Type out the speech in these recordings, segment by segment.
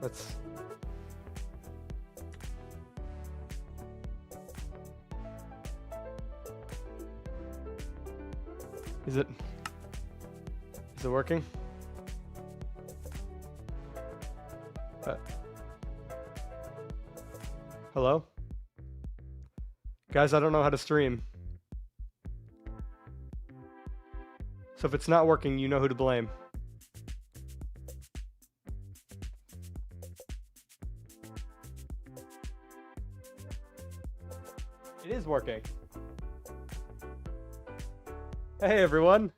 Let's... Is it working? Hello? Guys, I don't know how to stream. So if it's not working, you know who to blame. It is working. Hey everyone.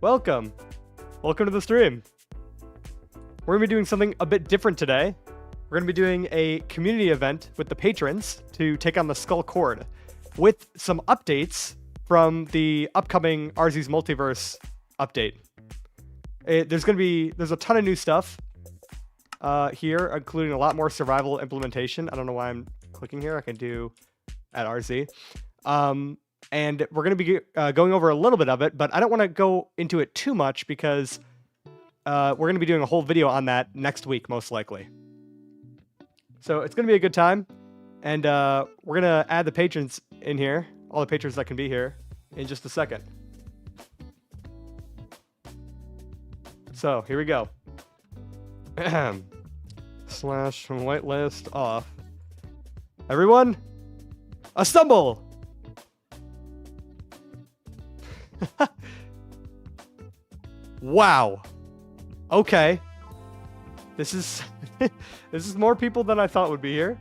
Welcome. Welcome to the stream. We're going to be doing something a bit different today. We're going to be doing a community event with the patrons to take on the Sculk Horde with some updates from the upcoming Arrzee's Multiverse update. There's a ton of new stuff here, including a lot more survival implementation. I don't know why I'm clicking here. I can do at Arrzee. And we're going to be going over a little bit of it, but I don't want to go into it too much because we're going to be doing a whole video on that next week, most likely. So it's going to be a good time, and we're going to add the patrons in here, all the patrons that can be here, in just a second. So here we go. Slash whitelist off. Everyone, assemble! Wow. Okay. This is this is more people than I thought would be here.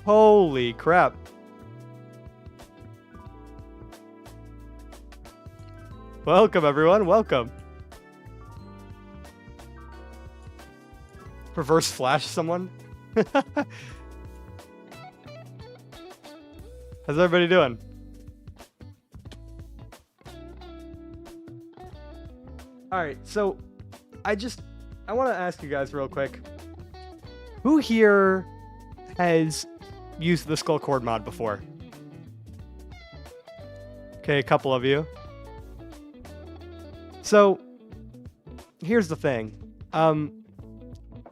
Holy crap. Welcome everyone, welcome. Reverse flash someone. How's everybody doing? Alright, so I want to ask you guys real quick. Who here has used the Sculk Horde mod before? Okay, a couple of you. So, here's the thing. For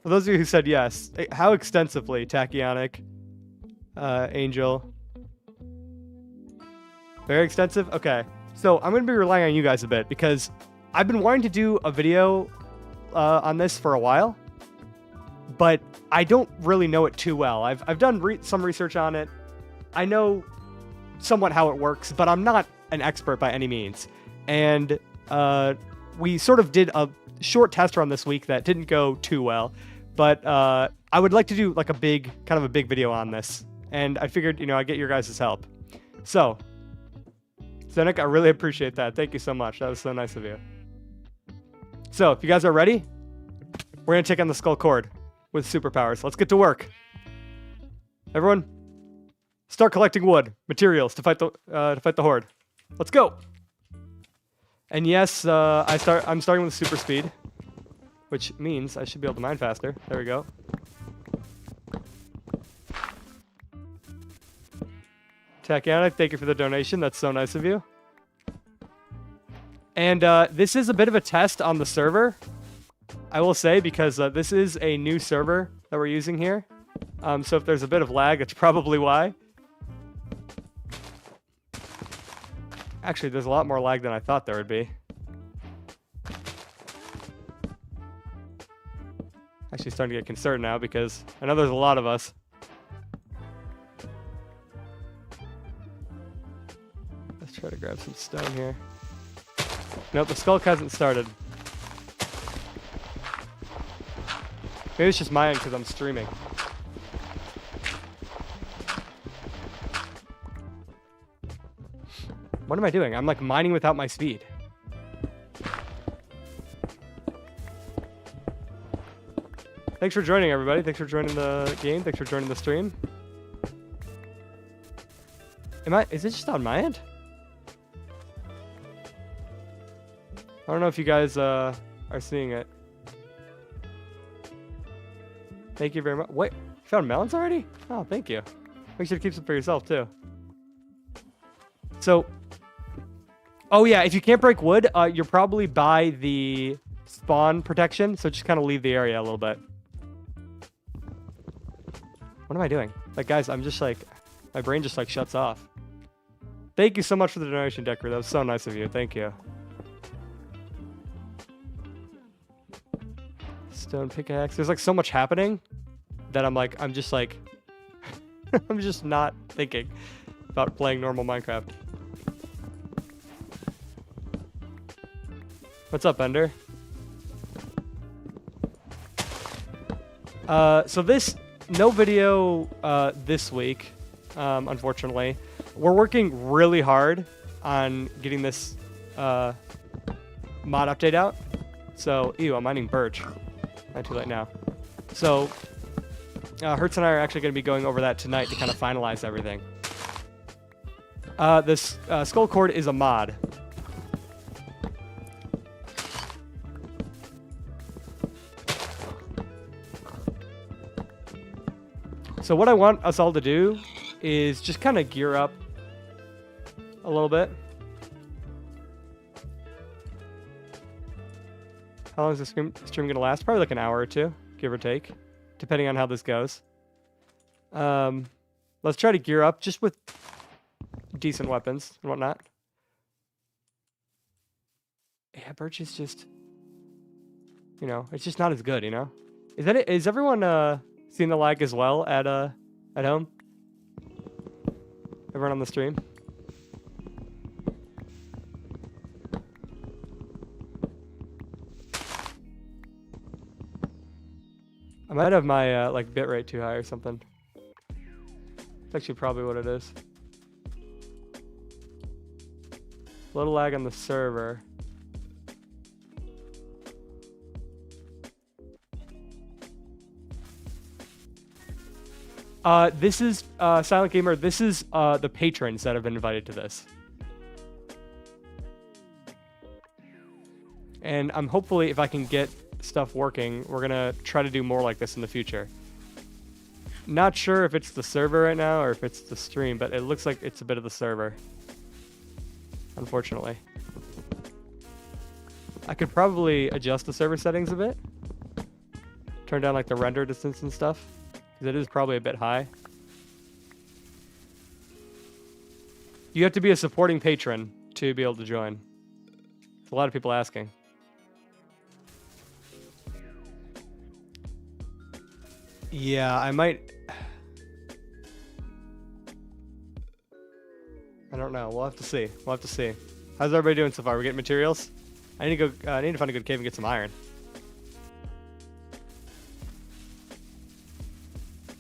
those of you who said yes, how extensively, Tachyonic, Angel? Very extensive? Okay. So, I'm going to be relying on you guys a bit because I've been wanting to do a video on this for a while, but I don't really know it too well. I've done some research on it. I know somewhat how it works, but I'm not an expert by any means. And we sort of did a short test run this week that didn't go too well, but I would like to do like a big video on this, and I figured, I'd get your guys' help. So, Zenek, I really appreciate that. Thank you so much. That was so nice of you. So, if you guys are ready, we're going to take on the Sculk Horde with superpowers. Let's get to work. Everyone, start collecting wood, materials to fight the Horde. Let's go. And yes, I'm starting with super speed, which means I should be able to mine faster. There we go. Tachyonic, thank you for the donation. That's so nice of you. And this is a bit of a test on the server, I will say, because this is a new server that we're using here. So if there's a bit of lag, that's probably why. Actually, there's a lot more lag than I thought there would be. Actually starting to get concerned now because I know there's a lot of us. Let's try to grab some stone here. Nope, the Sculk hasn't started. Maybe it's just my end because I'm streaming. What am I doing? I'm like mining without my speed. Thanks for joining, everybody. Thanks for joining the game. Thanks for joining the stream. Is it just on my end? I don't know if you guys are seeing it. Thank you very much. Wait, you found melons already? Oh, thank you. Make sure to keep some for yourself, too. So, oh yeah, if you can't break wood, you're probably by the spawn protection, so just kind of leave the area a little bit. What am I doing? Like, guys, I'm just like, my brain just like shuts off. Thank you so much for the donation, Decker. That was so nice of you. Thank you. Stone pickaxe. There's like so much happening that I'm just like, I'm just not thinking about playing normal Minecraft. What's up, Ender? So no video this week, unfortunately. We're working really hard on getting this mod update out. So, ew, I'm mining birch. Not too late now. So, Hertz and I are actually going to be going over that tonight to kind of finalize everything. This Sculk Horde is a mod. So what I want us all to do is just kind of gear up a little bit. How long is this stream going to last? Probably like an hour or two, give or take, depending on how this goes. Let's try to gear up just with decent weapons and whatnot. Yeah, birch is just, you know, it's just not as good, you know? Is that it? Is everyone seeing the lag as well at home? Everyone on the stream? I might have my like bitrate too high or something. That's actually probably what it is. A little lag on the server. This is Silent Gamer. This is the patrons that have been invited to this. And I'm hopefully, if I can get stuff working, we're gonna try to do more like this in the future. Not sure if it's the server right now or if it's the stream, but it looks like it's a bit of the server, unfortunately. I could probably adjust the server settings a bit, turn down like the render distance and stuff, because it is probably a bit high. You have to be a supporting patron to be able to join. There's a lot of people asking. Yeah, I might. I don't know. We'll have to see. We'll have to see. How's everybody doing so far? We getting materials? I need to go. I need to find a good cave and get some iron.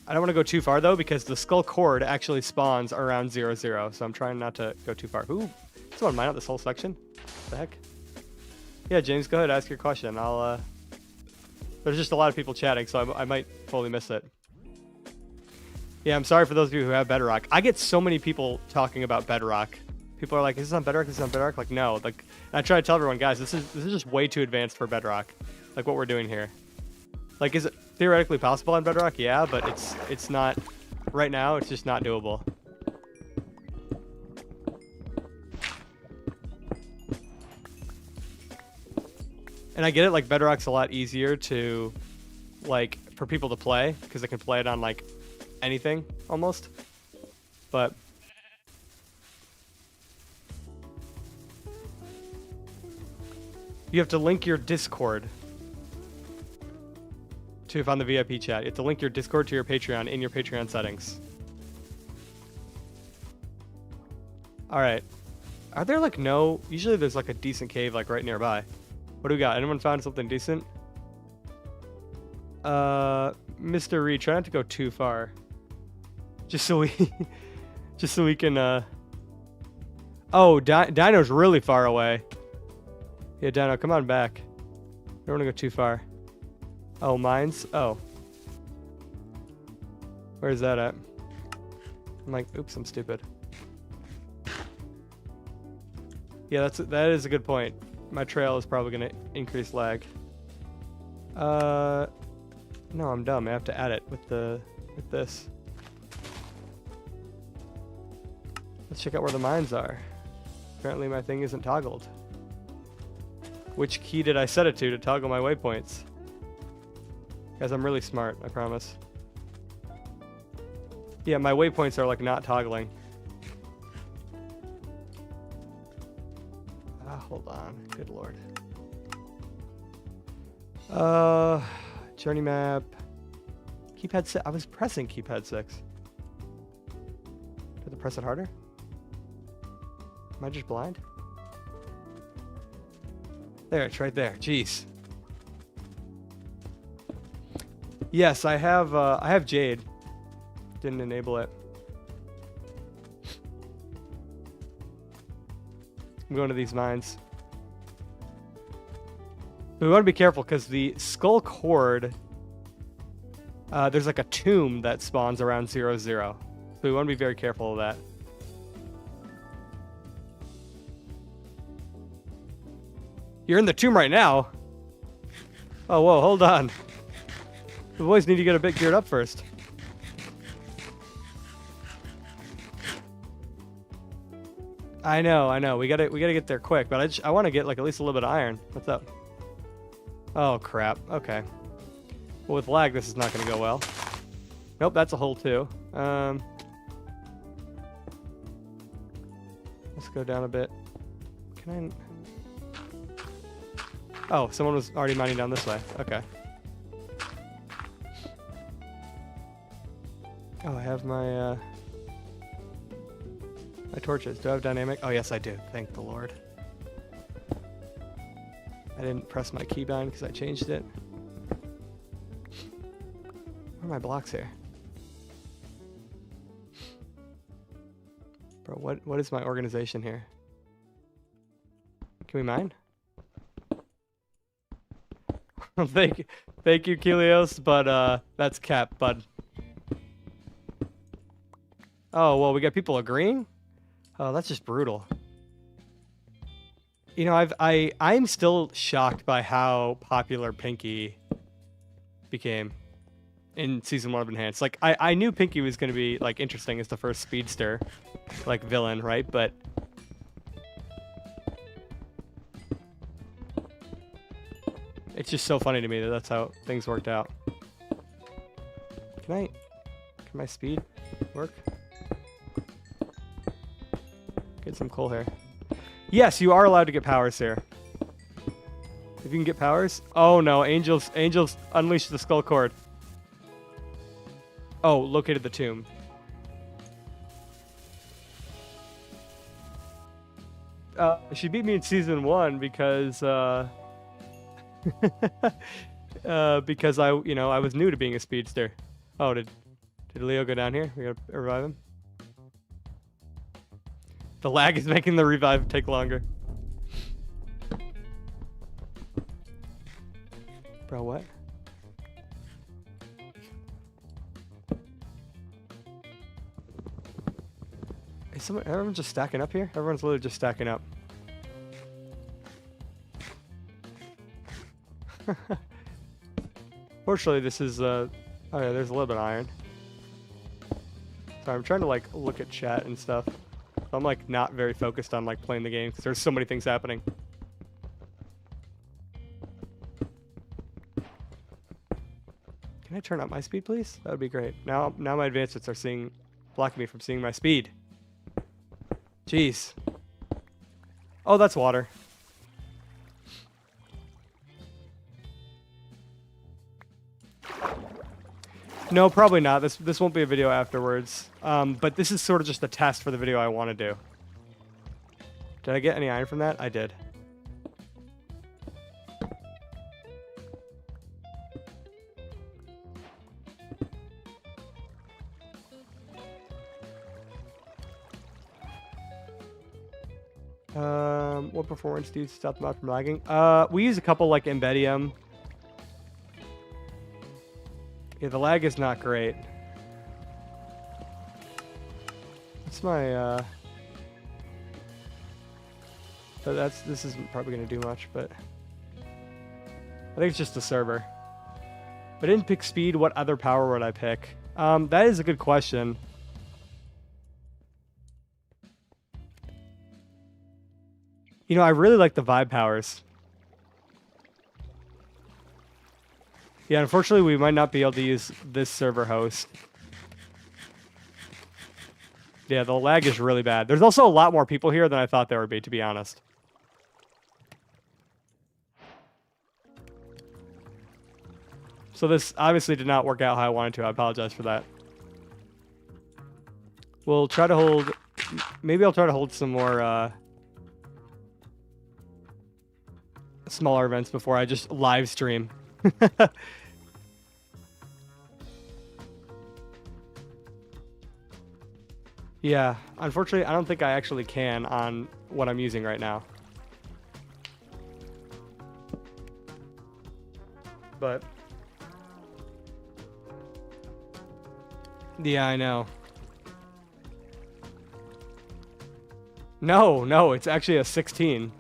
I don't want to go too far though, because the Sculk Horde actually spawns around 0-0, so I'm trying not to go too far. Ooh, someone mine out this whole section. What the heck? Yeah, James, go ahead, ask your question. I'll. There's just a lot of people chatting, so I might totally miss it. Yeah, I'm sorry for those of you who have Bedrock. I get so many people talking about Bedrock. People are like, "Is this on Bedrock? Is this on Bedrock?" Like, no. Like, I try to tell everyone, guys, this is just way too advanced for Bedrock. Like what we're doing here. Like, is it theoretically possible on Bedrock? Yeah, but it's not. Right now, it's just not doable. And I get it, like, Bedrock's a lot easier to, like, for people to play, because they can play it on, like, anything, almost. But you have to link your Discord to find the VIP chat. You have to link your Discord to your Patreon in your Patreon settings. Alright. Are there, like, no... Usually there's, like, a decent cave, like, right nearby. What do we got? Anyone found something decent? Mr. Reed, try not to go too far. Just so we... just so we can, Oh, Dino's really far away. Yeah, Dino, come on back. I don't want to go too far. Oh, mines? Oh. Where's that at? I'm like, oops, I'm stupid. Yeah, that is a good point. My trail is probably going to increase lag. No, I'm dumb. I have to add it with this. Let's check out where the mines are. Apparently my thing isn't toggled. Which key did I set it to toggle my waypoints? Guys, I'm really smart, I promise. Yeah, my waypoints are like not toggling. Hold on. Good lord. Journey map. Keypad 6. I was pressing keypad 6. Do I have to press it harder? Am I just blind? There, it's right there. Jeez. Yes, I have Jade. Didn't enable it. I'm going to these mines. But we want to be careful because the Sculk Horde, there's like a tomb that spawns around 0, 0. So we want to be very careful of that. You're in the tomb right now? Oh, whoa, hold on. The boys need to get a bit geared up first. I know. We gotta get there quick, but I want to get like at least a little bit of iron. What's up? Oh crap. Okay. Well, with lag, this is not gonna go well. Nope, that's a hole too. Let's go down a bit. Can I? Oh, someone was already mining down this way. Okay. Oh, I have my my torches. Do I have dynamic? Oh, yes, I do. Thank the Lord. I didn't press my keybind because I changed it. Where are my blocks here? Bro, what is my organization here? Can we mine? Thank you, Kilios, but that's cap, bud. Oh, well, we got people agreeing? Oh, that's just brutal. You know, I'm still shocked by how popular Pinky became in Season 1 of Enhanced. Like, I knew Pinky was going to be, like, interesting as the first speedster, like, villain, right? But it's just so funny to me that that's how things worked out. Can my speed work? Get some coal here. Yes, you are allowed to get powers here. If you can get powers. Oh no, angels unleash the Sculk Horde. Oh, located the tomb. She beat me in Season 1 because because I was new to being a speedster. Oh, did Leo go down here? We gotta revive him. The lag is making the revive take longer. Bro, what? Is everyone just stacking up here? Everyone's literally just stacking up. Fortunately, this is oh yeah, there's a little bit of iron. Sorry, I'm trying to like look at chat and stuff. I'm like not very focused on like playing the game because there's so many things happening. Can I turn up my speed, please? That would be great. Now my advancements are blocking me from seeing my speed. Jeez. Oh, that's water. No, probably not. This won't be a video afterwards. But this is sort of just a test for the video I want to do. Did I get any iron from that? I did. What performance do you stop them out from lagging? We use a couple like Embedium. Yeah, the lag is not great. What's my this isn't probably gonna do much, but I think it's just the server. If I didn't pick speed, what other power would I pick? That is a good question. You know, I really like the vibe powers. Yeah, unfortunately, we might not be able to use this server host. Yeah, the lag is really bad. There's also a lot more people here than I thought there would be, to be honest. So this obviously did not work out how I wanted to. I apologize for that. We'll try to hold... Maybe I'll try to hold some more smaller events before I just live stream. Yeah, unfortunately, I don't think I actually can on what I'm using right now. But... yeah, I know. No, it's actually a 16.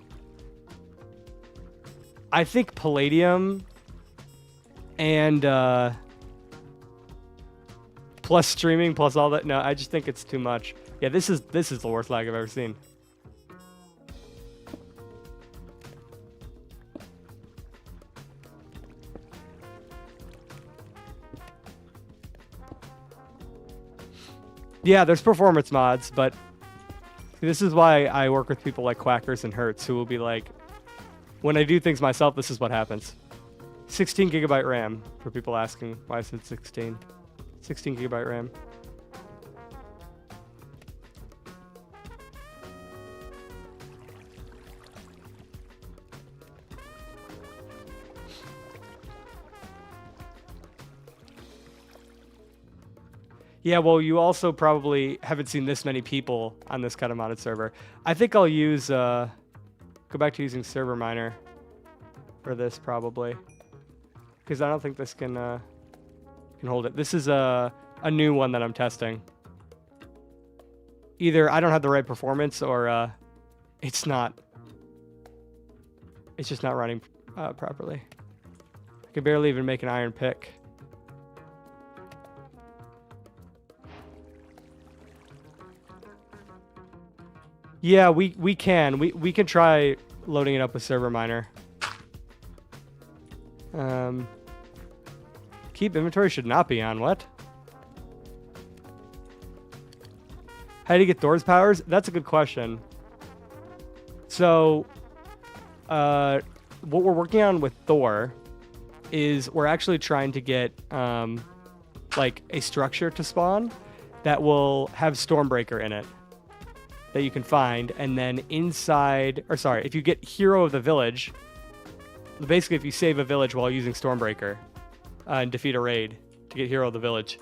I think Palladium and plus streaming plus all that. No, I just think it's too much. Yeah, this is the worst lag I've ever seen. Yeah, there's performance mods, but this is why I work with people like Quackers and Hertz, who will be like, when I do things myself, this is what happens. 16 gigabyte RAM, for people asking why I said 16. 16 gigabyte RAM. Yeah, well, you also probably haven't seen this many people on this kind of modded server. I think I'll use, go back to using server miner for this probably. Because I don't think this can hold it. This is a new one that I'm testing. Either I don't have the right performance or it's just not running properly. I can barely even make an iron pick. Yeah, we can. We can try loading it up with server miner. Keep inventory should not be on. What? How do you get Thor's powers? That's a good question. So, what we're working on with Thor is we're actually trying to get like a structure to spawn that will have Stormbreaker in it that you can find, and then inside, or sorry, if you get Hero of the Village, basically if you save a village while using Stormbreaker and defeat a raid to get Hero of the Village,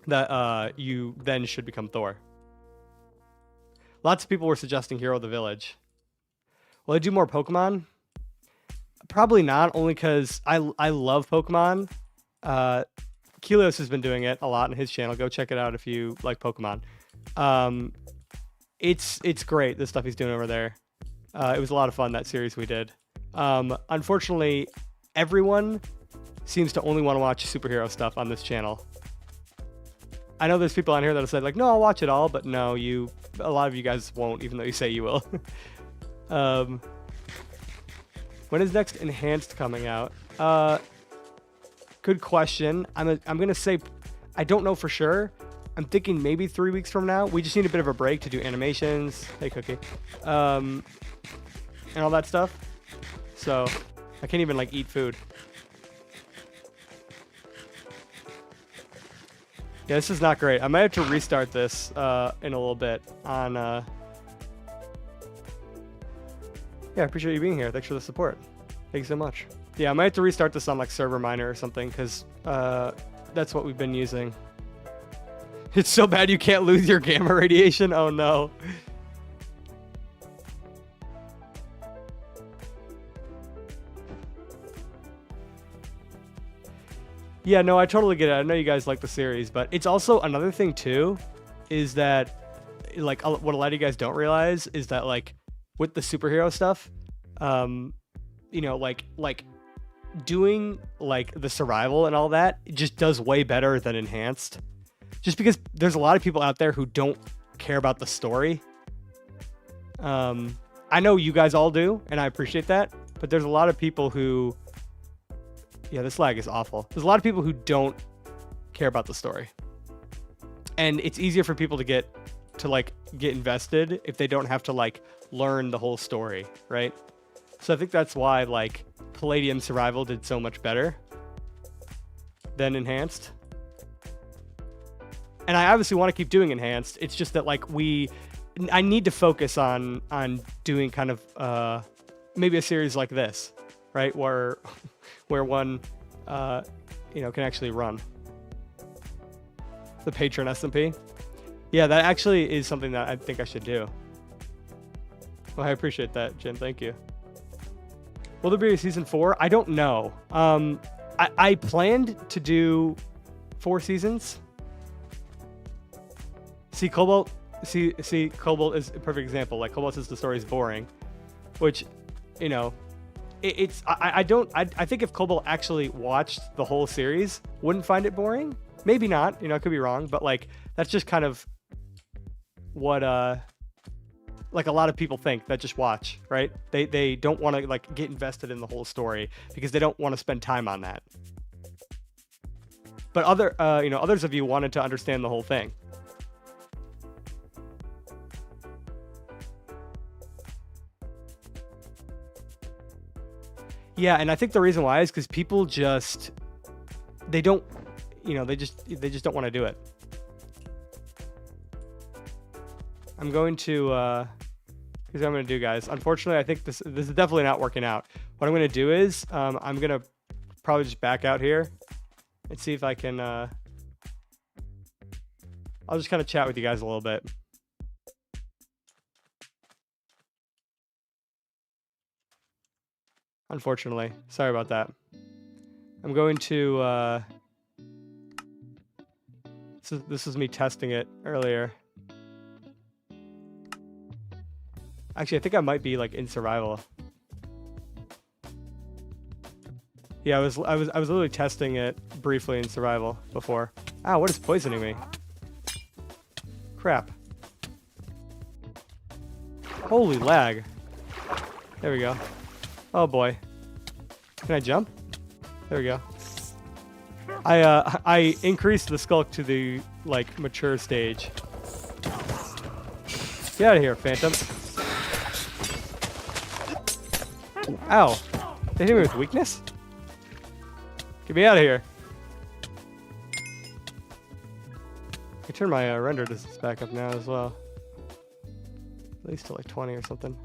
that you then should become Thor. Lots of people were suggesting Hero of the Village. Will I do more Pokemon? Probably not, only because I love Pokemon. Kelios has been doing it a lot on his channel. Go check it out if you like Pokemon. It's great, the stuff he's doing over there. It was a lot of fun, that series we did. Unfortunately, everyone seems to only want to watch superhero stuff on this channel. I know there's people on here that have said like, no, I'll watch it all, but no, a lot of you guys won't, even though you say you will. When is next Enhanced coming out? Good question. I'm gonna say, I don't know for sure. I'm thinking maybe 3 weeks from now. We just need a bit of a break to do animations. Hey, Cookie. And all that stuff. So I can't even like eat food. Yeah, this is not great. I might have to restart this in a little bit on... Yeah, I appreciate you being here. Thanks for the support. Thank you so much. Yeah, I might have to restart this on like server miner or something, because that's what we've been using. It's so bad you can't lose your gamma radiation? Oh no. Yeah, no, I totally get it. I know you guys like the series, but it's also another thing too, is that like what a lot of you guys don't realize is that like with the superhero stuff, you know, like doing like the survival and all that, it just does way better than Enhanced. Just because there's a lot of people out there who don't care about the story. I know you guys all do, and I appreciate that, but there's a lot of people who Yeah, this lag is awful. There's a lot of people who don't care about the story. And it's easier for people to get invested if they don't have to like learn the whole story, right? So I think that's why like Palladium Survival did so much better than Enhanced. And I obviously want to keep doing Enhanced. It's just that like I need to focus on doing kind of maybe a series like this, right? Where one can actually run. The patron SMP. Yeah, that actually is something that I think I should do. Well, I appreciate that, Jim. Thank you. Will there be a season 4? I don't know. I planned to do 4 seasons. See, Cobalt is a perfect example. Like, Cobalt says the story is boring, which, you know, I think if Cobalt actually watched the whole series, wouldn't find it boring. Maybe not, you know, I could be wrong, but like, that's just kind of what, like a lot of people think that just watch, right? They don't want to like get invested in the whole story because they don't want to spend time on that. But others of you wanted to understand the whole thing. Yeah, and I think the reason why is because people just, they just don't want to do it. I'm going to, here's what I'm going to do, guys. Unfortunately, I think this is definitely not working out. What I'm going to do is, I'm going to probably just back out here and see if I can, I'll just kind of chat with you guys a little bit. Unfortunately, sorry about that. I'm going to, this is me testing it earlier. Actually, I think I might be like in survival. Yeah, I was literally testing it briefly in survival before. Ow, what is poisoning me? Crap. Holy lag. There we go. Oh boy. Can I jump? There we go. I increased the Sculk to the like mature stage. Get out of here, Phantom. Ow. They hit me with weakness? Get me out of here. I can turn my render distance back up now as well. At least to like 20 or something.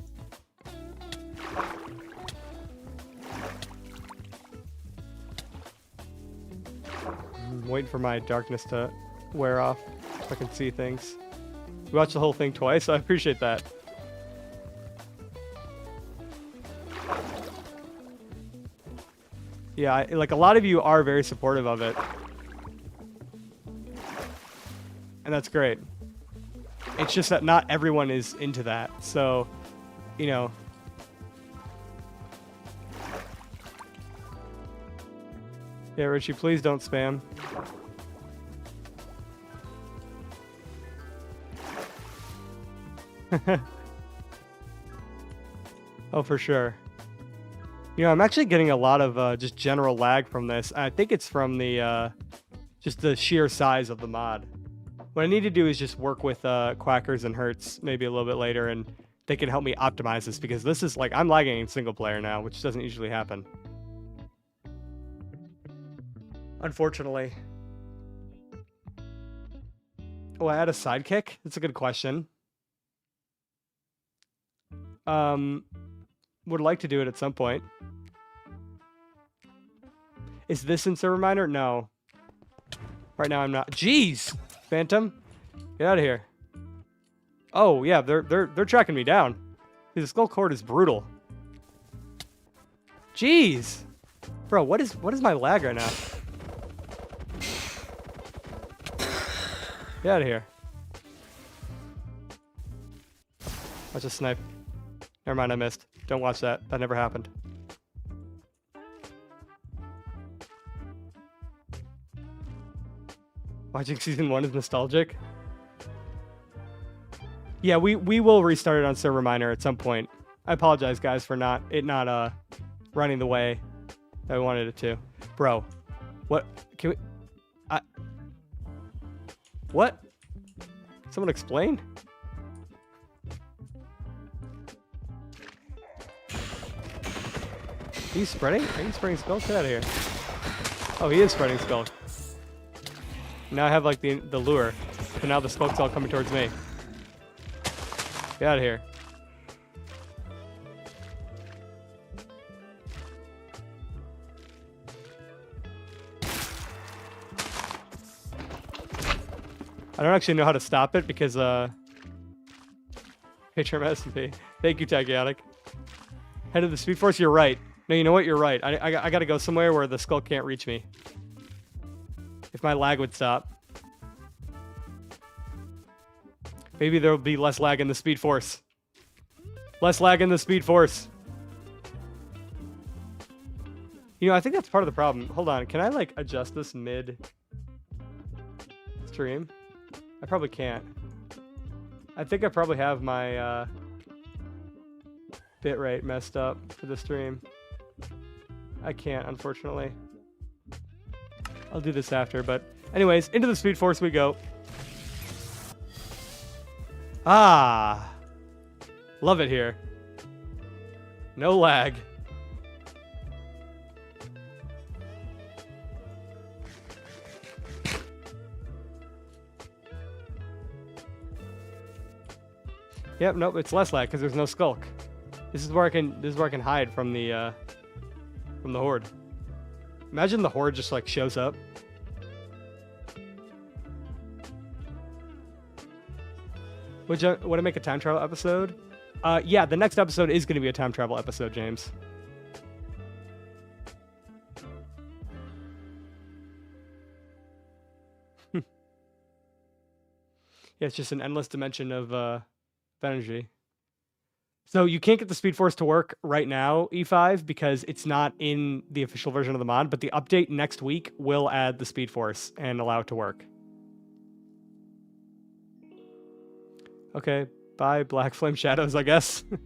I'm waiting for my darkness to wear off so I can see things. We watched the whole thing twice, so I appreciate that. Yeah, like a lot of you are very supportive of it. And that's great. It's just that not everyone is into that. So, you know. Yeah, Richie, please don't spam. Oh, for sure. You know, I'm actually getting a lot of just general lag from this. I think it's from the just the sheer size of the mod. What I need to do is just work with Quackers and Hertz maybe a little bit later, and they can help me optimize this, because this is like, I'm lagging in single player now, which doesn't usually happen. Unfortunately. Oh, I had a sidekick? That's a good question. Would like to do it at some point. Is this in Server Miner? No. Right now I'm not. Jeez! Phantom, get out of here. Oh yeah, they're tracking me down. The Sculk Horde is brutal. Jeez! Bro, what is my lag right now? Get out of here. Watch a snipe. Never mind, I missed. Don't watch that. That never happened. Watching season 1 is nostalgic. Yeah, we will restart it on Server Miner at some point. I apologize, guys, for not running the way that we wanted it to. Bro. What? Can we... What? Can someone explain? He's spreading? Are you spreading Sculk? Get out of here. Oh, he is spreading Sculk. Now I have like the lure. So now the Sculk's all coming towards me. Get out of here. I don't actually know how to stop it because Patron SMP. Thank you, Tachyotic. Head of the Speed Force, you're right. No, you know what? You're right. I gotta go somewhere where the Sculk can't reach me. If my lag would stop. Maybe there will be less lag in the Speed Force. Less lag in the Speed Force. You know, I think that's part of the problem. Hold on. Can I, like, adjust this mid-stream? I probably can't. I think I probably have my bitrate messed up for the stream. I can't, unfortunately. I'll do this after, but anyways, into the Speed Force we go. Ah! Love it here. No lag. Yep, nope, it's less lag because there's no Sculk. This is where I can hide from the Horde. Imagine the Horde just like shows up. Would I make a time travel episode? Yeah, the next episode is going to be a time travel episode, James. Yeah, it's just an endless dimension of energy. So you can't get the Speed Force to work right now, E5, because it's not in the official version of the mod, but the update next week will add the Speed Force and allow it to work. Okay, bye, Black Flame Shadows, I guess. I've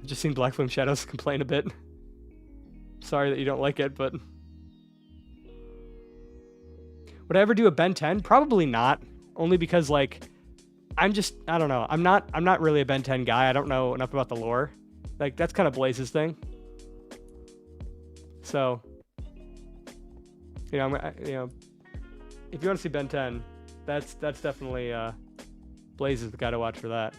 just seen Black Flame Shadows complain a bit. Sorry that you don't like it, but... Would I ever do a Ben 10? Probably not. Only because, like... I don't know. I'm not really a Ben 10 guy. I don't know enough about the lore. Like, that's kind of Blaze's thing. So, you know, if you want to see Ben 10, that's definitely Blaze is the guy to watch for that.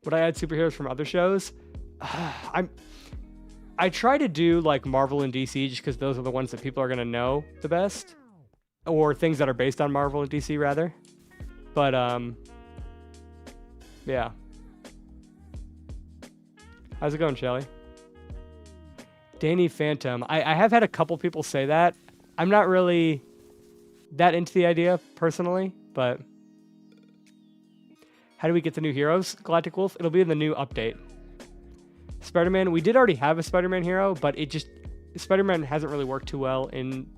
Would I add superheroes from other shows? I try to do like Marvel and DC just because those are the ones that people are gonna know the best. Or things that are based on Marvel and DC, rather. But, yeah. How's it going, Shelly? Danny Phantom. I have had a couple people say that. I'm not really that into the idea, personally, but... How do we get the new heroes, Galactic Wolf? It'll be in the new update. Spider-Man. We did already have a Spider-Man hero, but it just... Spider-Man hasn't really worked too well in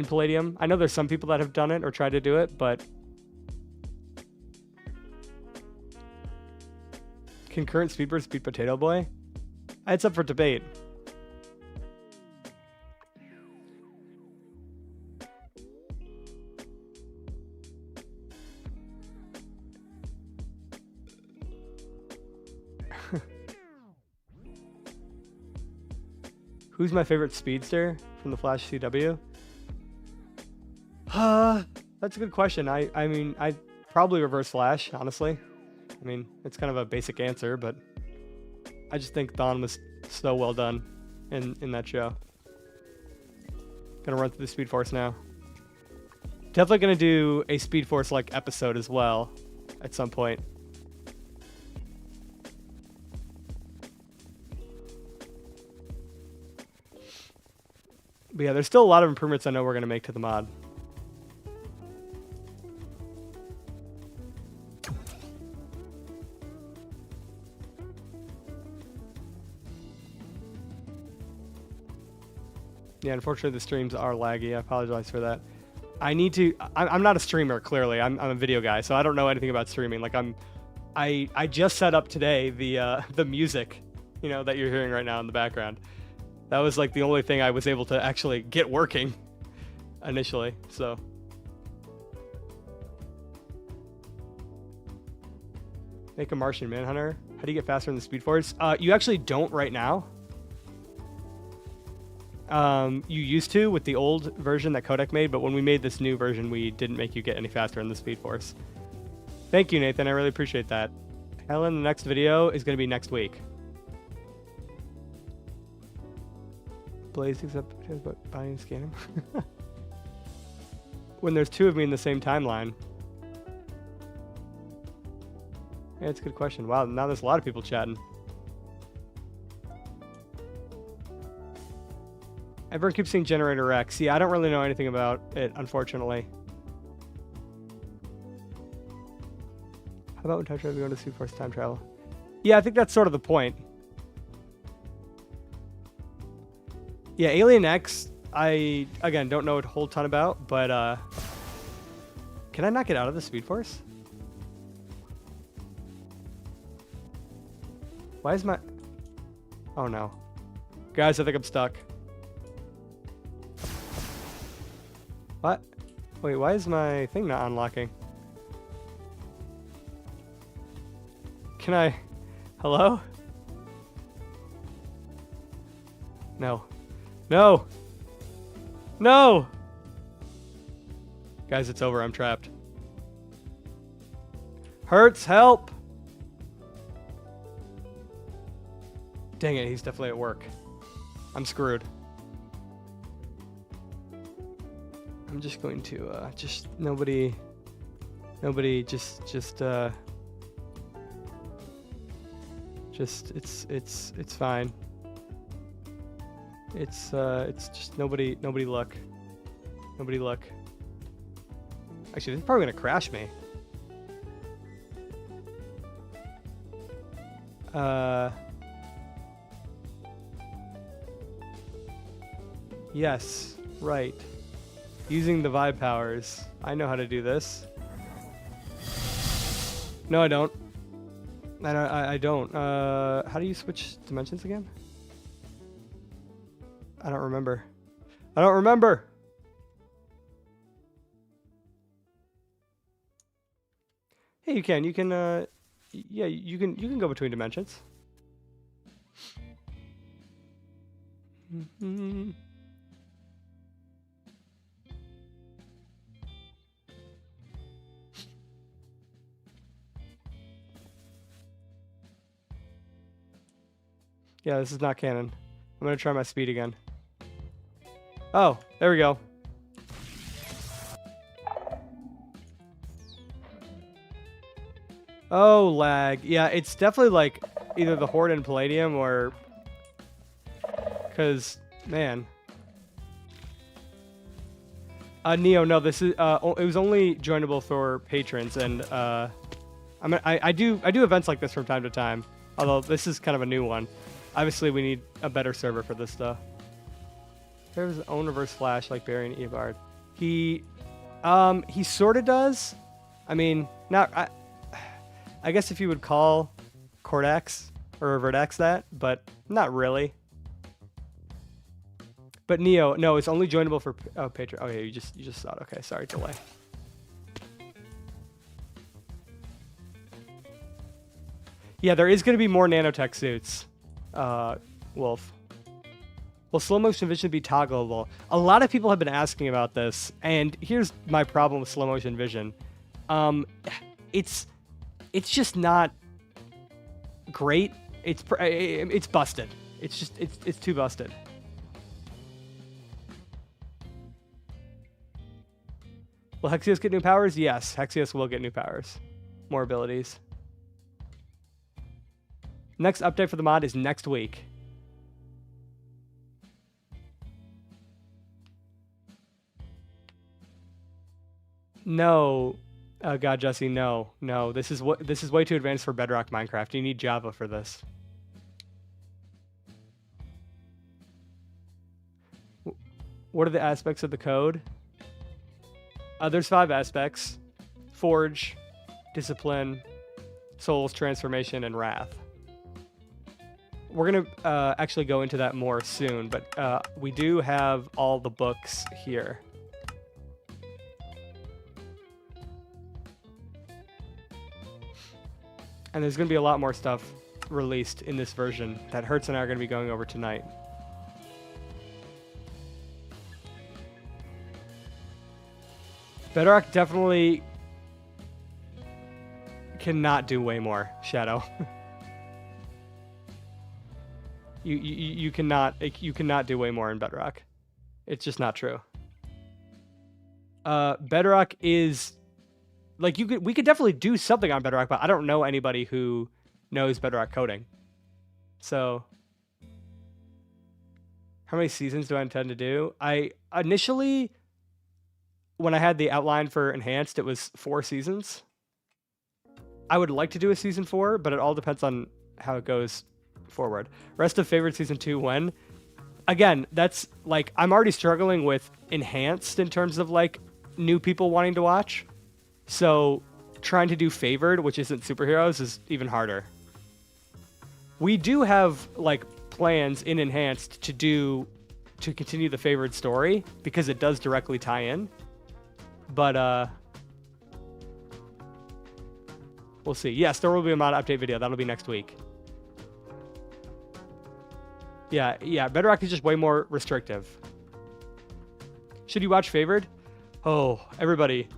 Palladium. I know there's some people that have done it or tried to do it, but concurrent Speedburst beat Potato Boy? It's up for debate. Who's my favorite speedster from the Flash CW? That's a good question. I mean, I'd probably Reverse Flash, honestly. I mean, it's kind of a basic answer, but I just think Thawne was so well done in that show. Gonna run through the Speed Force now. Definitely gonna do a Speed Force like episode as well at some point. But yeah, there's still a lot of improvements I know we're gonna make to the mod. Yeah, unfortunately the streams are laggy. I apologize for that. I'm not a streamer, clearly. I'm a video guy, so I don't know anything about streaming. Like, I'm I just set up today the music, you know, that you're hearing right now in the background. That was like the only thing I was able to actually get working initially. So make a Martian Manhunter. How do you get faster in the Speed Force? You actually don't right now. You used to with the old version that Kodak made, but when we made this new version, we didn't make you get any faster in the Speed Force. Thank you, Nathan. I really appreciate that. Helen, the next video is going to be next week. Blaze except about buying and scanning. When there's two of me in the same timeline. Yeah, it's a good question. Wow, now there's a lot of people chatting. Everyone keeps saying Generator X. Yeah, I don't really know anything about it, unfortunately. How about when time travel, we go to Speed Force time travel? Yeah, I think that's sort of the point. Yeah, Alien X, I, again, don't know a whole ton about, but, can I not get out of the Speed Force? Why is my... Oh, no. Guys, I think I'm stuck. What? Wait, why is my thing not unlocking? Can I... Hello? No. No! No! Guys, it's over. I'm trapped. Hurts, help! Dang it, he's definitely at work. I'm screwed. I'm just going to, just nobody, just, it's fine. It's just nobody look. Nobody look. Actually, this is probably gonna crash me. Yes, right. Using the vibe powers. I know how to do this. No, I don't. I don't. How do you switch dimensions again? I don't remember. I don't remember. Hey, you can. You can. Yeah, you can. You can go between dimensions. Yeah, this is not canon. I'm gonna try my speed again. Oh, there we go. Oh, lag. Yeah, it's definitely like either the Horde and Palladium or... Because, man. Neo, no, this is... it was only joinable for patrons, and I do events like this from time to time. Although this is kind of a new one. Obviously, we need a better server for this stuff. There's his own reverse flash like Barry and Eobard. He sort of does. I mean, not... I guess if you would call Cordax or Reverdex that, but not really. But Neo, no, it's only joinable for Patreon. Okay, you just saw it. Okay, sorry, delay. Yeah, there is going to be more nanotech suits, Wolf. Will slow motion vision be toggleable? A lot of people have been asking about this, and here's my problem with slow motion vision. It's just not great. It's busted. It's too busted. Will Hexios get new powers? Yes, Hexios will get new powers. More abilities. Next update for the mod is next week. No, God, Jesse, no. This is way too advanced for Bedrock Minecraft. You need Java for this. What are the aspects of the code? There's 5 aspects: Forge, Discipline, Souls Transformation, and Wrath. We're going to actually go into that more soon, but we do have all the books here. And there's going to be a lot more stuff released in this version that Hertz and I are going to be going over tonight. Bedrock definitely cannot do way more, Shadow. you cannot do way more in Bedrock. It's just not true. Bedrock is like we could definitely do something on Bedrock, but I don't know anybody who knows Bedrock coding. So how many seasons do I intend to do? I initially, when I had the outline for Enhanced, it was 4 seasons. I would like to do a season 4, but it all depends on how it goes forward. Rest of favorite season 2 when? Again, that's like, I'm already struggling with Enhanced in terms of like new people wanting to watch. So trying to do favored, which isn't superheroes, is even harder. We do have like plans in Enhanced to continue the favored story because it does directly tie in. But we'll see. Yes, there will be a mod update video. That'll be next week. Yeah, Bedrock is just way more restrictive. Should you watch Favored? Oh, everybody.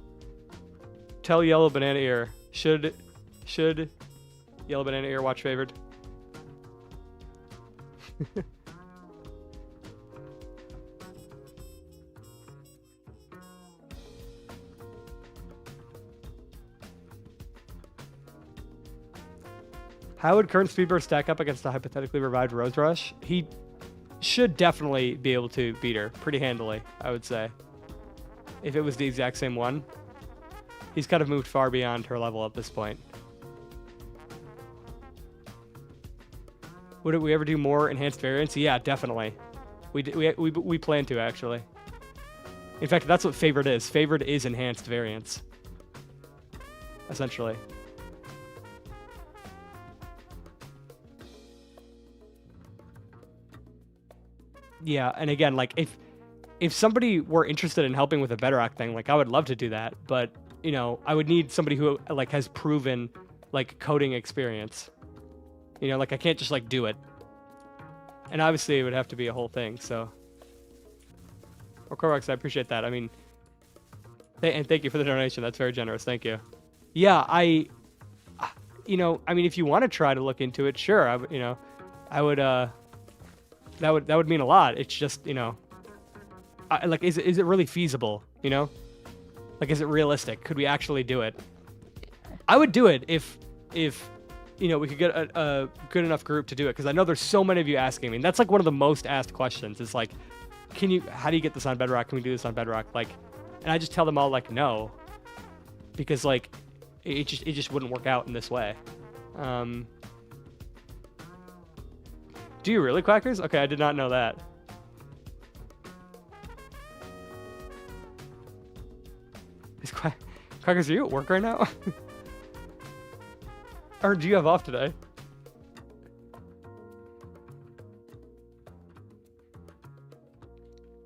Tell Yellow Banana Ear. Should Yellow Banana Ear watch Favored? How would current Speedburst stack up against the hypothetically revived Rose Rush? He should definitely be able to beat her pretty handily, I would say. If it was the exact same one. He's kind of moved far beyond her level at this point. Would we ever do more enhanced variants? Yeah, definitely. We plan to, actually. In fact, that's what Favored is. Favored is enhanced variants. Essentially. Yeah, and again, like, if somebody were interested in helping with a Bedrock thing, like, I would love to do that, but, you know, I would need somebody who, like, has proven, like, coding experience. You know, like, I can't just, like, do it. And obviously, it would have to be a whole thing, so. Or Korvax, I appreciate that. I mean, and thank you for the donation. That's very generous. Thank you. Yeah, you know, I mean, if you want to try to look into it, sure. I would, that would mean a lot. It's just, you know, like, is it really feasible? You know, like, is it realistic? Could we actually do it? I would do it if you know, we could get a good enough group to do it, because I know there's so many of you asking me. And that's like one of the most asked questions. Is like, how do you get this on Bedrock? Can we do this on Bedrock? Like, and I just tell them all, like, no, because like it just wouldn't work out in this way. Do you really, Quackers? Okay, I did not know that. Quackers, are you at work right now? Or do you have off today?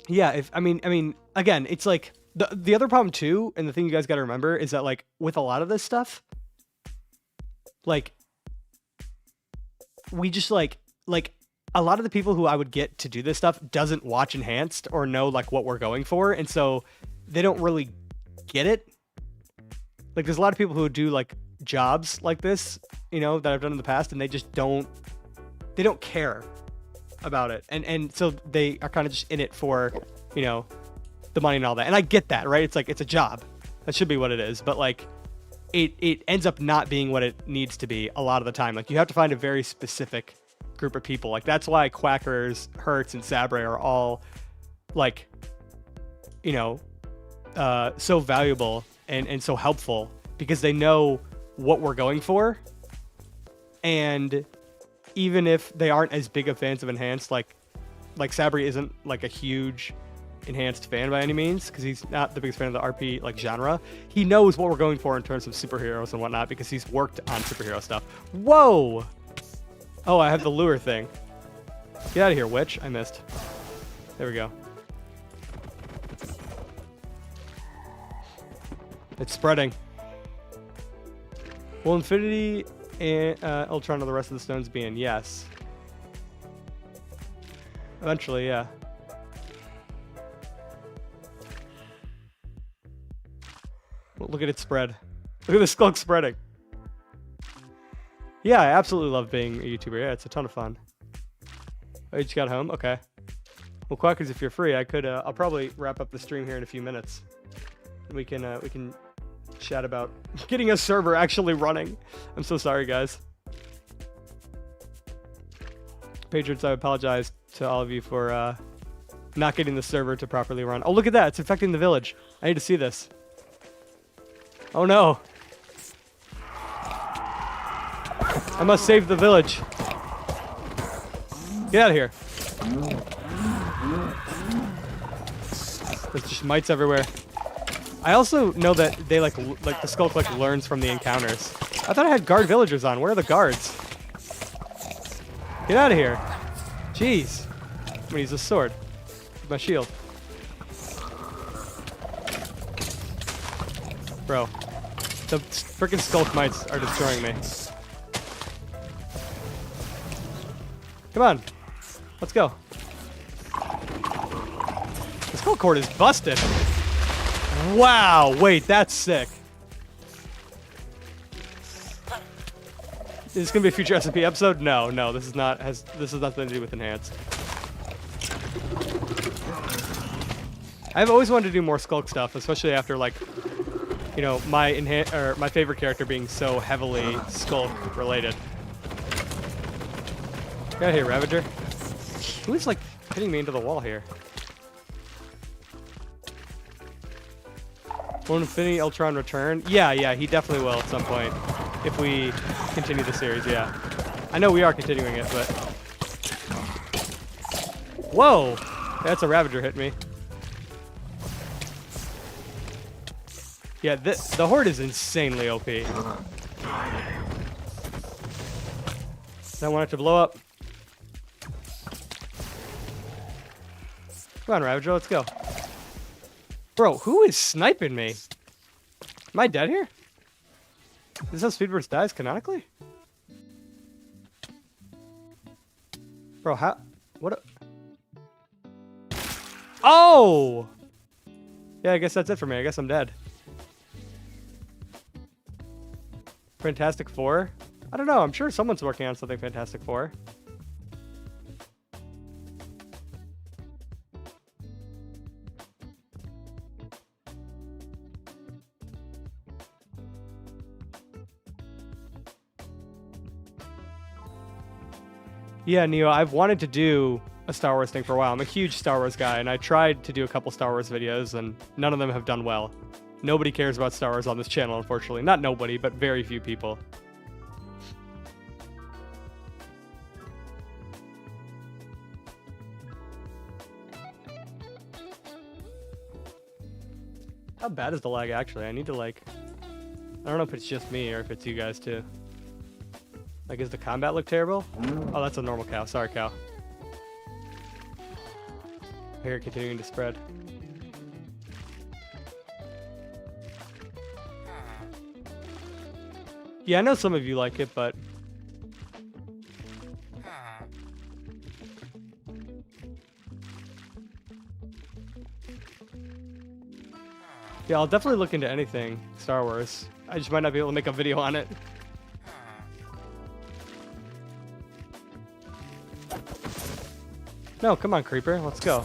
Yeah, I mean, again, it's like the other problem too, and the thing you guys got to remember is that, like, with a lot of this stuff, like, we just like a lot of the people who I would get to do this stuff doesn't watch Enhanced or know, like, what we're going for, and so they don't really get it. Like, there's a lot of people who do, like, jobs like this, you know, that I've done in the past, and they just don't care about it, and so they are kind of just in it for, you know, the money and all that. And I get that, right? It's like, it's a job. That should be what it is, but, like, it ends up not being what it needs to be a lot of the time. Like, you have to find a very specific group of people. Like, that's why Quackers, Hertz, and Sabre are all, like, you know, so valuable and so helpful, because they know what we're going for. And even if they aren't as big of fans of Enhanced, like Sabre isn't, like, a huge Enhanced fan by any means, because he's not the biggest fan of the RP like genre. He knows what we're going for in terms of superheroes and whatnot because he's worked on superhero stuff. Whoa! Oh, I have the lure thing. Get out of here, witch. I missed. There we go. It's spreading. Will Infinity and Ultron and the rest of the stones be in? Yes. Eventually, yeah. Well, look at it spread. Look at the Sculk spreading. Yeah, I absolutely love being a YouTuber. Yeah, it's a ton of fun. Oh, you just got home? Okay. Well, Quackers, if you're free, I could. I'll probably wrap up the stream here in a few minutes. We can chat about getting a server actually running. I'm so sorry, guys. Patriots, I apologize to all of you for not getting the server to properly run. Oh, look at that. It's infecting the village. I need to see this. Oh, no. I must save the village. Get out of here. There's just mites everywhere. I also know that they like the Sculk like learns from the encounters. I thought I had guard villagers on. Where are the guards? Get out of here. Jeez. I'm gonna use a sword. My shield. Bro. The freaking Sculk mites are destroying me. Come on. Let's go. The Sculk Horde is busted. Wow. Wait, that's sick. Is this gonna be a future SMP episode? No, no, this is not. This has nothing to do with Enhanced. I've always wanted to do more Sculk stuff, especially after like, you know, my favorite character being so heavily Sculk related. Get out of here, Ravager. Who is like hitting me into the wall here? Will Infinity Ultron return? Yeah, he definitely will at some point. If we continue the series, yeah. I know we are continuing it, but... Whoa! That's a Ravager hit me. Yeah, the Horde is insanely OP. I want it to blow up. Come on, Ravager, let's go. Bro, who is sniping me? Am I dead here? Is this how Speedburst dies canonically? Bro, how? What? Oh! Yeah, I guess that's it for me. I guess I'm dead. Fantastic Four? I don't know. I'm sure someone's working on something Fantastic Four. Yeah, Neo, I've wanted to do a Star Wars thing for a while. I'm a huge Star Wars guy, and I tried to do a couple Star Wars videos, and none of them have done well. Nobody cares about Star Wars on this channel, unfortunately. Not nobody, but very few people. How bad is the lag, actually? I need to, like... I don't know if it's just me or if it's you guys, too. Like, does the combat look terrible? Oh, that's a normal cow. Sorry, cow. Here, continuing to spread. Yeah, I know some of you like it, but... Yeah, I'll definitely look into anything Star Wars. I just might not be able to make a video on it. No, come on, Creeper. Let's go.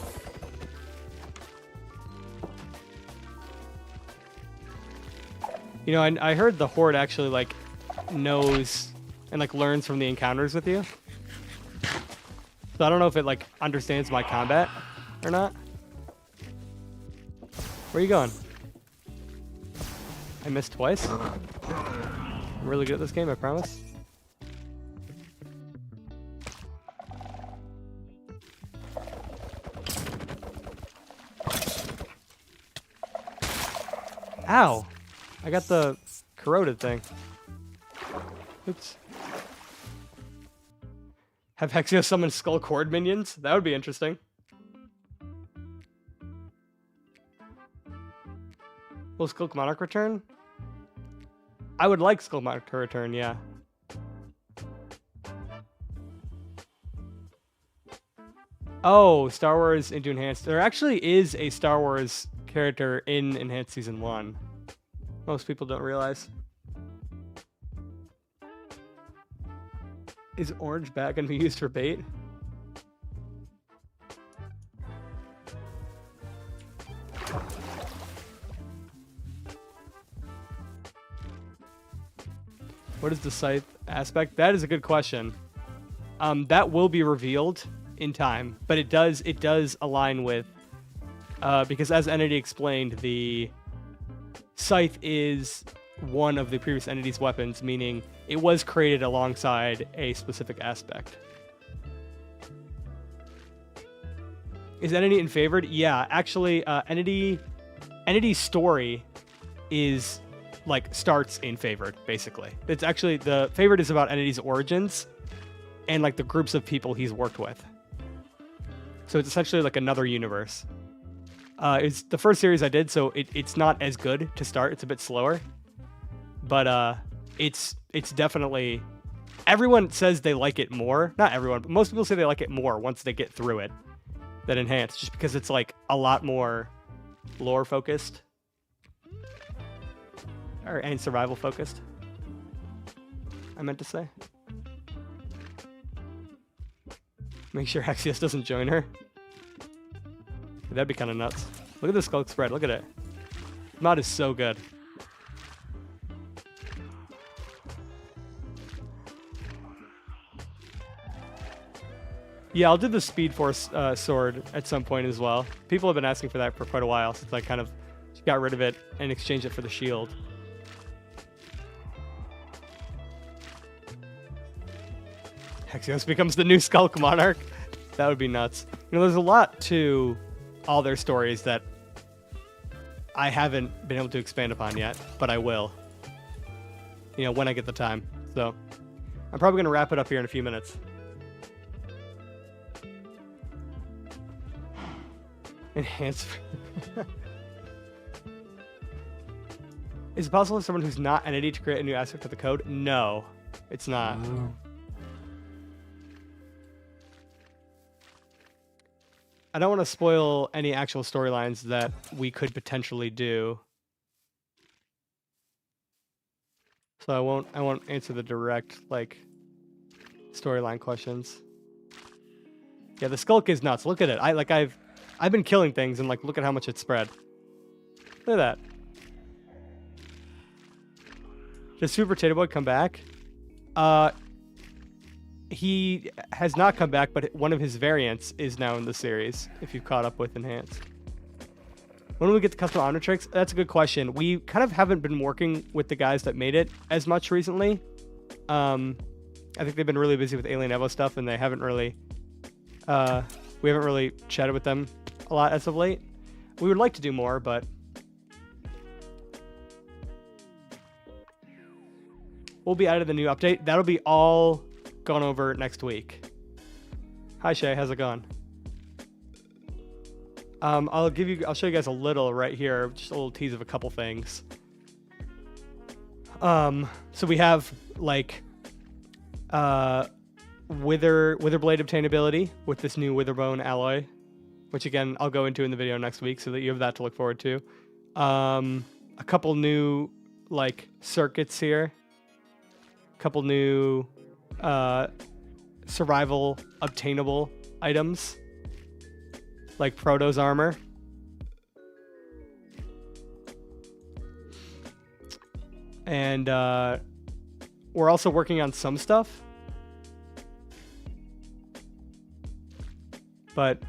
You know, I heard the Horde actually, like, knows and, like, learns from the encounters with you. So I don't know if it, like, understands my combat or not. Where are you going? I missed twice. I'm really good at this game, I promise. Ow! I got the corroded thing. Oops. Have Hexio summon Sculk Horde minions? That would be interesting. Will Sculk Monarch return? I would like Sculk Monarch to return, yeah. Oh, Star Wars into Enhanced. There actually is a Star Wars character in Enhanced Season 1. Most people don't realize. Is orange bat going to be used for bait? What is the scythe aspect? That is a good question. That will be revealed in time, but it does align with because as Entity explained, the scythe is one of the previous entity's weapons, meaning it was created alongside a specific aspect. Is Entity in favored? Yeah, actually, Entity's story is like starts in favored, basically. It's actually the favored is about Entity's origins and like the groups of people he's worked with. So it's essentially like another universe. It's the first series I did, so it's not as good to start. It's a bit slower, but it's definitely. Everyone says they like it more. Not everyone, but most people say they like it more once they get through it than Enhanced, just because it's like a lot more lore focused and survival focused. I meant to say. Make sure Axios doesn't join her. That'd be kind of nuts. Look at the Sculk spread. Look at it. Mod is so good. Yeah, I'll do the Speed Force sword at some point as well. People have been asking for that for quite a while since I kind of got rid of it and exchanged it for the shield. Hexios becomes the new Sculk Monarch. That would be nuts. You know, there's a lot to all their stories that I haven't been able to expand upon yet, but I will. You know, when I get the time. So, I'm probably going to wrap it up here in a few minutes. Enhance. Is it possible for someone who's not Entity to create a new aspect of the code? No, it's not. Oh. I don't want to spoil any actual storylines that we could potentially do. So I won't answer the direct like storyline questions. Yeah, the Sculk is nuts. Look at it. I've been killing things and like look at how much it's spread. Look at that. Does Super Potato Boy come back? He has not come back, but one of his variants is now in the series, if you've caught up with Enhanced. When will we get the custom Omnitrix? That's a good question. We kind of haven't been working with the guys that made it as much recently. I think they've been really busy with Alien Evo stuff, and they haven't really... we haven't really chatted with them a lot as of late. We would like to do more, but... we'll be added the new update. That'll be all gone over next week. Hi Shay, how's it going? I'll show you guys a little right here, just a little tease of a couple things. So we have like Witherblade obtainability with this new Witherbone alloy, which again I'll go into in the video next week, so that you have that to look forward to. A couple new like circuits here. A couple new survival obtainable items like Proto's armor. And we're also working on some stuff, but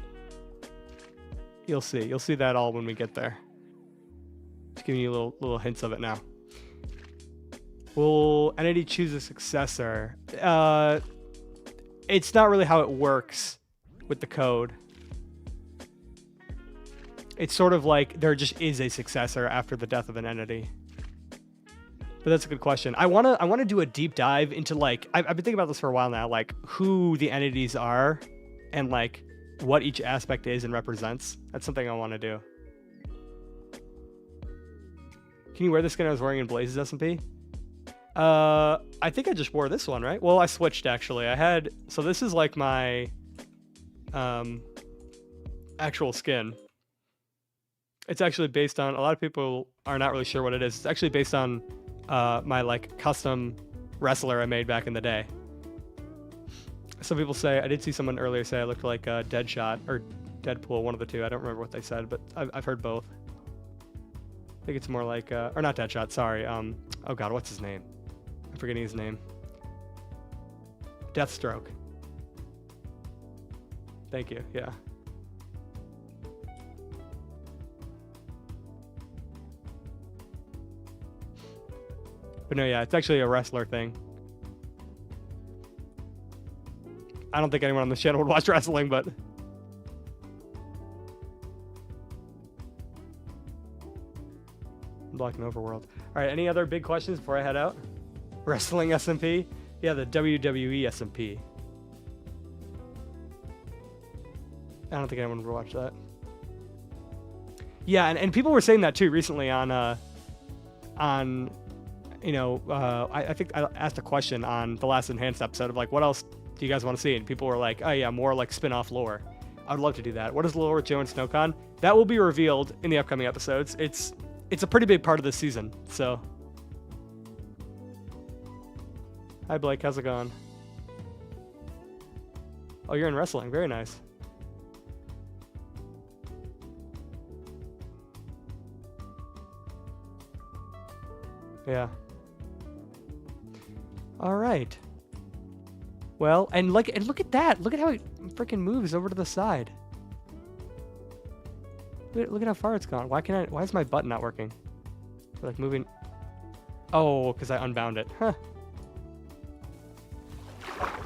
you'll see that all when we get there. Just giving you little hints of it now. Will Entity choose a successor? It's not really how it works with the code. it's sort of like there just is a successor after the death of an entity. But that's a good question. I wanna do a deep dive into like I've been thinking about this for a while now, like who the entities are and like what each aspect is and represents. That's something I want to do. Can you wear the skin I was wearing in Blaze's SMP? I think I just wore this one, right? Well, I switched actually. So this is like my actual skin. It's actually based on, a lot of people are not really sure what it is. It's actually based on my like custom wrestler I made back in the day. Some people say, I did see someone earlier say I looked like Deadshot or Deadpool, one of the two. I don't remember what they said, but I've heard both. I think it's more like, or not Deadshot, sorry. Oh God, what's his name? I'm forgetting his name. Deathstroke. Thank you, yeah. But no, yeah, it's actually a wrestler thing. I don't think anyone on this channel would watch wrestling, but... Blocking Overworld. Alright, any other big questions before I head out? Wrestling SMP? Yeah, the WWE SMP. I don't think anyone would watch that. Yeah, and people were saying that too recently on you know, I think I asked a question on the last Enhanced episode of like, what else do you guys want to see? And people were like, oh yeah, more like spin-off lore. I would love to do that. What is the lore with Joe and Snowcon? That will be revealed in the upcoming episodes. It's a pretty big part of this season, so. Hi Blake, how's it going? Oh, you're in wrestling, very nice. Yeah. All right. Well, and look at that. Look at how it freaking moves over to the side. Look at how far it's gone. Why is my button not working? Like moving. Oh, because I unbound it. Huh.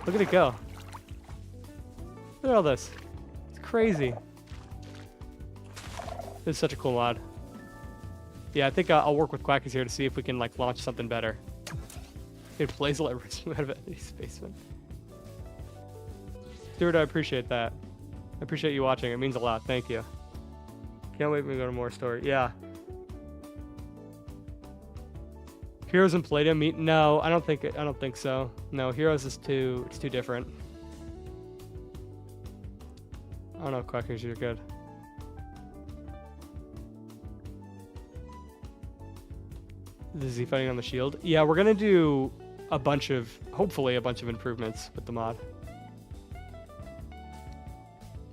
Look at it go. Look at all this. It's crazy. This is such a cool mod. Yeah, I think I'll work with Quackies here to see if we can like launch something better. It plays like out of any basement. Stuart, I appreciate that. I appreciate you watching. It means a lot. Thank you. Can't wait for me to go to more story. Yeah. Heroes and Palladium meet? No, I don't think so. No, Heroes is it's too different. I don't know, Quackers, you're good. Is he fighting on the shield? Yeah, we're gonna do hopefully a bunch of improvements with the mod.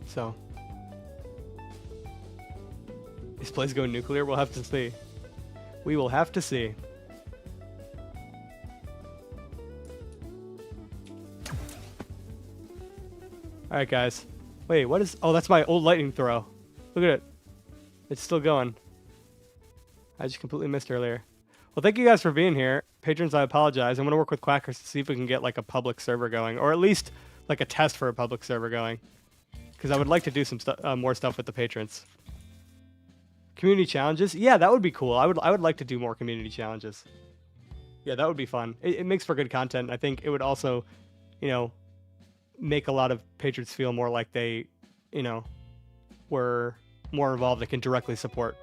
So. Is Blaze going nuclear? We'll have to see. We will have to see. Alright, guys. Wait, what is... Oh, that's my old lightning throw. Look at it. It's still going. I just completely missed earlier. Well, thank you guys for being here. Patrons, I apologize. I'm going to work with Quackers to see if we can get like a public server going. Or at least like a test for a public server going. Because I would like to do some more stuff with the patrons. Community challenges? Yeah, that would be cool. I would like to do more community challenges. Yeah, that would be fun. It makes for good content. I think it would also, you know, make a lot of patrons feel more like they, you know, were more involved and can directly support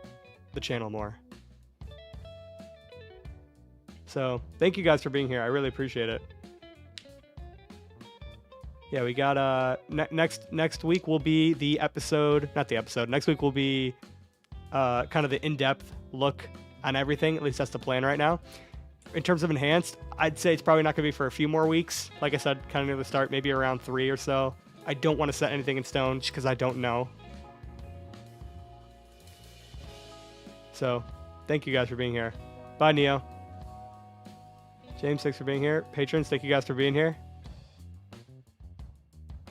the channel more. So, thank you guys for being here. I really appreciate it. Yeah, we got next week will be the episode, not the episode. Next week will be kind of the in-depth look on everything. At least that's the plan right now. In terms of Enhanced, I'd say it's probably not going to be for a few more weeks. Like I said, kind of near the start, maybe around 3 or so. I don't want to set anything in stone just because I don't know. So, thank you guys for being here. Bye, Neo. James, thanks for being here. Patrons, thank you guys for being here.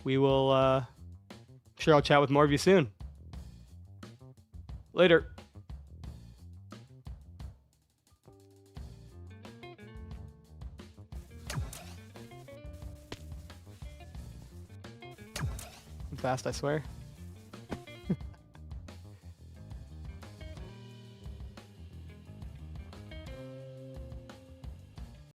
We will, I'm sure I'll chat with more of you soon. Later. I'm fast, I swear.